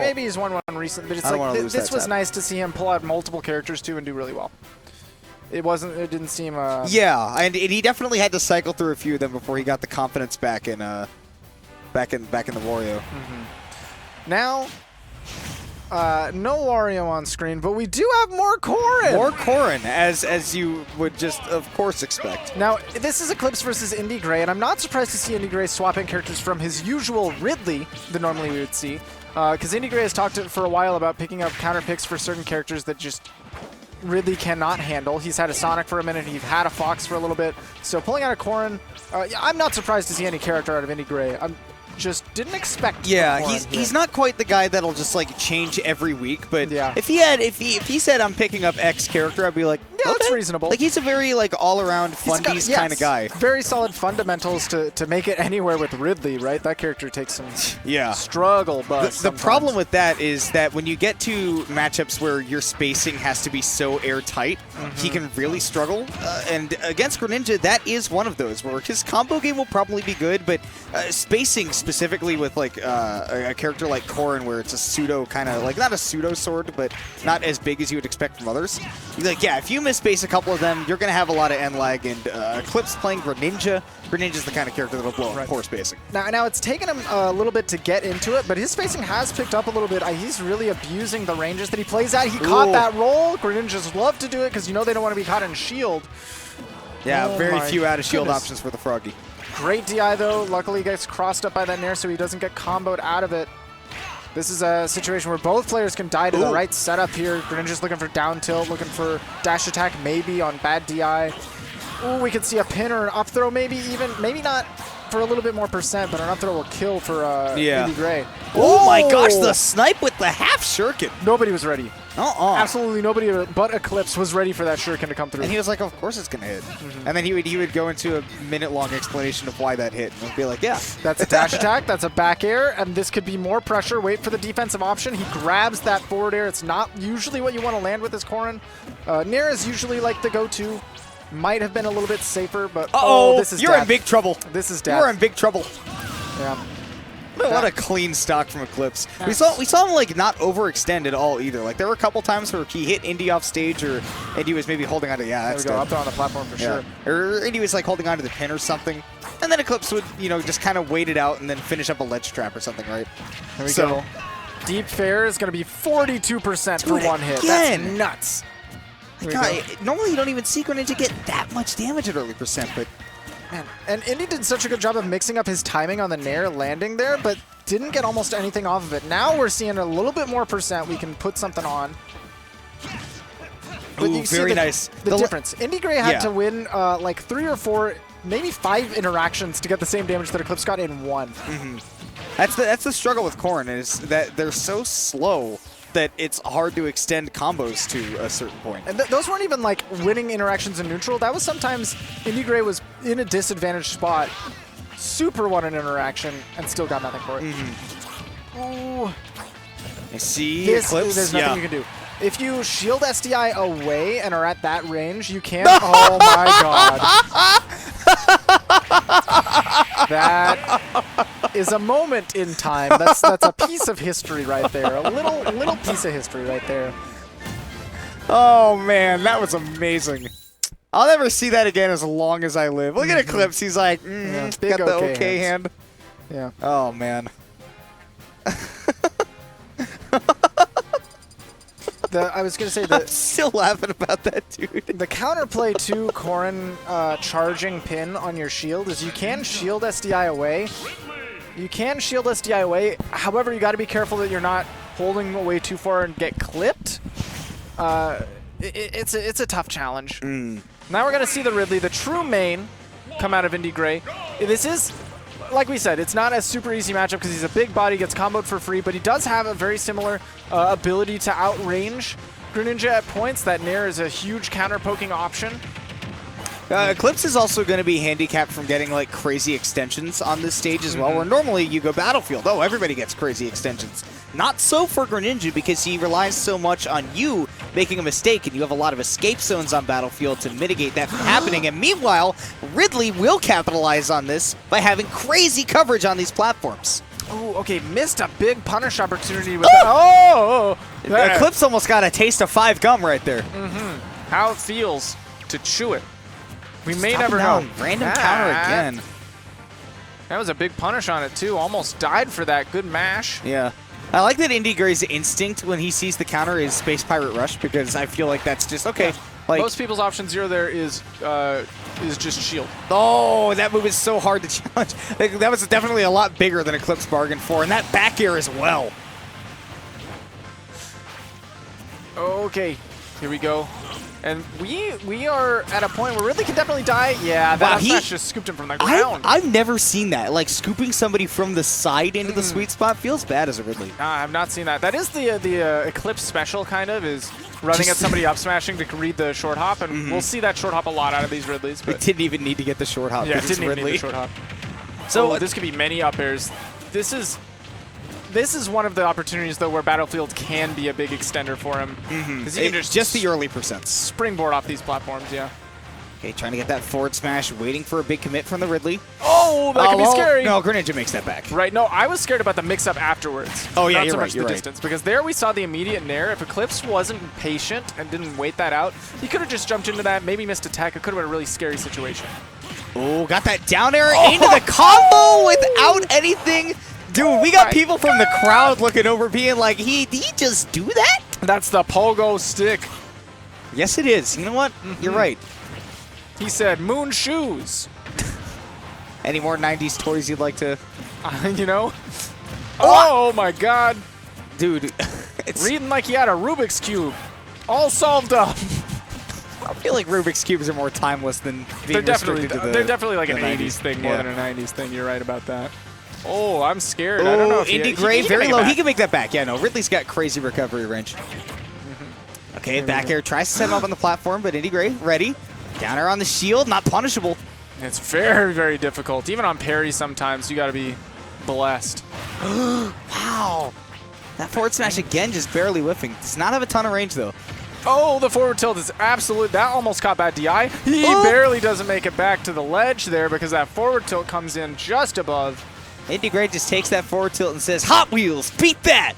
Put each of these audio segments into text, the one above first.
maybe he's won one recently, but it's like this was nice to see him pull out multiple characters too and do really well. It didn't seem. Yeah, and he definitely had to cycle through a few of them before he got the confidence back in the Wario. Now, no Wario on screen, but we do have more Corrin. More Corrin, as you would just of course expect. Now, this is Eclipse versus Indy Gray, and I'm not surprised to see Indy Gray swapping characters from his usual Ridley that normally we would see, because Indy Gray has talked for a while about picking up counter picks for certain characters that just Ridley cannot handle. He's had a Sonic for a minute, he's had a Fox for a little bit, so pulling out a Corrin, I'm not surprised to see any character out of Indy Gray. I'm just didn't expect. Yeah, he's not quite the guy that'll just like change every week, but yeah. if he said I'm picking up X character, I'd be like, yeah, that's reasonable. Like he's a very like all around fundies kind of guy. Very solid fundamentals to make it anywhere with Ridley, right? That character takes some struggle, but the problem with that is that when you get to matchups where your spacing has to be so airtight, he can really struggle. And against Greninja, that is one of those where his combo game will probably be good, but spacing specifically with like a character like Corrin, where it's a pseudo kind of like not a pseudo sword, but not as big as you would expect from others. You're like, yeah, if you miss space a couple of them, you're gonna have a lot of end lag. And Eclipse playing Greninja. Greninja's the kind of character that'll blow up poor spacing. Now it's taken him a little bit to get into it, but his spacing has picked up a little bit. He's really abusing the ranges that he plays at. He caught that roll. Greninjas love to do it because you know they don't want to be caught in shield. Yeah, very few out of shield options for the Froggy. Great DI though. Luckily gets crossed up by that Nair so he doesn't get comboed out of it. This is a situation where both players can die to the right setup here. Greninja's looking for down tilt, looking for dash attack maybe on bad DI. Ooh, we could see a pin or an up throw maybe even. Maybe not for a little bit more percent, but an up throw will kill for Indy Gray. Oh my gosh, the snipe with the half shuriken. Nobody was ready. Absolutely nobody but Eclipse was ready for that shuriken to come through. And he was like, of course it's going to hit. And then he would go into a minute-long explanation of why that hit. And be like, yeah. That's a dash attack. That's a back air. And this could be more pressure. Wait for the defensive option. He grabs that forward air. It's not usually what you want to land with this Corrin. Nair is usually like the go-to. Might have been a little bit safer, but this is you're in big trouble. This is death. You're in big trouble. Yeah. What a clean stock from Eclipse. We saw him like not overextend at all either. Like there were a couple times where he hit Indy off stage, or Indy was maybe holding on to that's up there on the platform for sure. Or Indy was like holding on to the pin or something, and then Eclipse would just kind of wait it out and then finish up a ledge trap or something, right? There we go. Deep fair is going to be 42% for one hit. That's nuts. God, normally you don't even see Greninja get that much damage at early percent, but man. And Indy did such a good job of mixing up his timing on the Nair landing there, but didn't get almost anything off of it. Now we're seeing a little bit more percent. We can put something on. But you see very nice. The difference. Indy Gray had to win like 3 or 4, maybe 5 interactions to get the same damage that Eclipse got in 1. That's the struggle with Corrin, is that they're so slow that it's hard to extend combos to a certain point. And those weren't even like winning interactions in neutral. That was sometimes Indy Gray was in a disadvantaged spot, super won an interaction, and still got nothing for it. Ooh. I see Eclipse. There's nothing you can do. If you shield SDI away and are at that range, you can't. Oh my god. That is a moment in time. That's a piece of history right there. A little piece of history right there. Oh man, that was amazing. I'll never see that again as long as I live. Look at Eclipse. He's like, got the okay hand. Yeah. Oh man. I was going to say that I'm still laughing about that, dude. The counterplay to Corrin charging pin on your shield is you can shield SDI away. You can shield SDI away. However, you got to be careful that you're not holding away too far and get clipped. It's a tough challenge. Now we're going to see the Ridley, the true main, come out of Indy Gray. This is, like we said, it's not a super easy matchup because he's a big body, gets comboed for free, but he does have a very similar ability to outrange Greninja at points. That Nair is a huge counter-poking option. Eclipse is also going to be handicapped from getting like crazy extensions on this stage as well, where normally you go Battlefield. Oh, everybody gets crazy extensions. Not so for Greninja, because he relies so much on you making a mistake, and you have a lot of escape zones on Battlefield to mitigate that from happening. And meanwhile, Ridley will capitalize on this by having crazy coverage on these platforms. Oh, okay, missed a big punish opportunity with oh! Eclipse almost got a taste of 5 gum right there. How it feels to chew it. We may Stop never down. know. Random counter again. That was a big punish on it, too. Almost died for that. Good mash. Yeah. I like that Indy Gray's instinct when he sees the counter is Space Pirate Rush, because I feel like that's just, okay. Like, most people's option 0 there is just shield. oh, that move is so hard to challenge. That was definitely a lot bigger than Eclipse bargained for, and that back air as well. Okay, here we go. And we are at a point where Ridley can definitely die. Yeah, that smash just scooped him from the ground. I've never seen that. Like, scooping somebody from the side into the sweet spot feels bad as a Ridley. I've not seen that. That is the Eclipse special, kind of, is running at somebody up smashing to read the short hop, and we'll see that short hop a lot out of these Ridleys. But it didn't even need to get the short hop. Yeah, it didn't even need the short hop. So this could be many up airs. This is one of the opportunities, though, where Battlefield can be a big extender for him. Because he can just the early percents. Springboard off these platforms, yeah. Okay, trying to get that forward smash, waiting for a big commit from the Ridley. Oh, that could be scary. No, Greninja makes that back. Right, no, I was scared about the mix-up afterwards. Oh, yeah, Not you're so right, much you're the right. distance, because there we saw the immediate nair. If Eclipse wasn't patient and didn't wait that out, he could have just jumped into that, maybe missed a tech. It could have been a really scary situation. Oh, got that down air into the combo without anything. Dude, we got people from the crowd looking over being like, did he just do that? That's the pogo stick. Yes, it is. You know what? You're right. He said, moon shoes. Any more 90s toys you'd like to? You know? Oh, my God. Dude, it's... Reading like he had a Rubik's Cube. All solved up. I feel like Rubik's Cubes are more timeless than being They're definitely like an 80s thing more than a 90s thing. You're right about that. Oh, I'm scared. I don't know if Indy Gray, very low. He can make that back. Yeah, no, Ridley's got crazy recovery range. Okay, back air tries to set him up on the platform, but Indy Gray, ready. Counter on the shield, not punishable. It's very, very difficult. Even on parry sometimes, you got to be blessed. Wow. That forward smash again, just barely whiffing. Does not have a ton of range, though. Oh, the forward tilt is absolute. That almost caught bad DI. He barely doesn't make it back to the ledge there because that forward tilt comes in just above. Indy Gray just takes that forward tilt and says, Hot Wheels, beat that!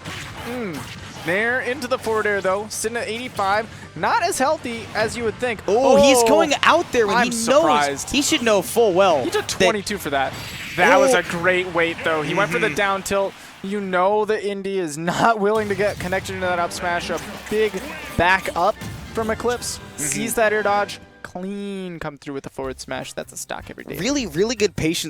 Nair into the forward air, though. Sitting at 85. Not as healthy as you would think. Oh, he's going out there when he knows. Surprised. He should know full well. He took 22 for that. That was a great weight, though. He went for the down tilt. You know that Indy is not willing to get connected into that up smash. A big back up from Eclipse. Sees that air dodge. Clean come through with the forward smash. That's a stock every day. Really, really good patience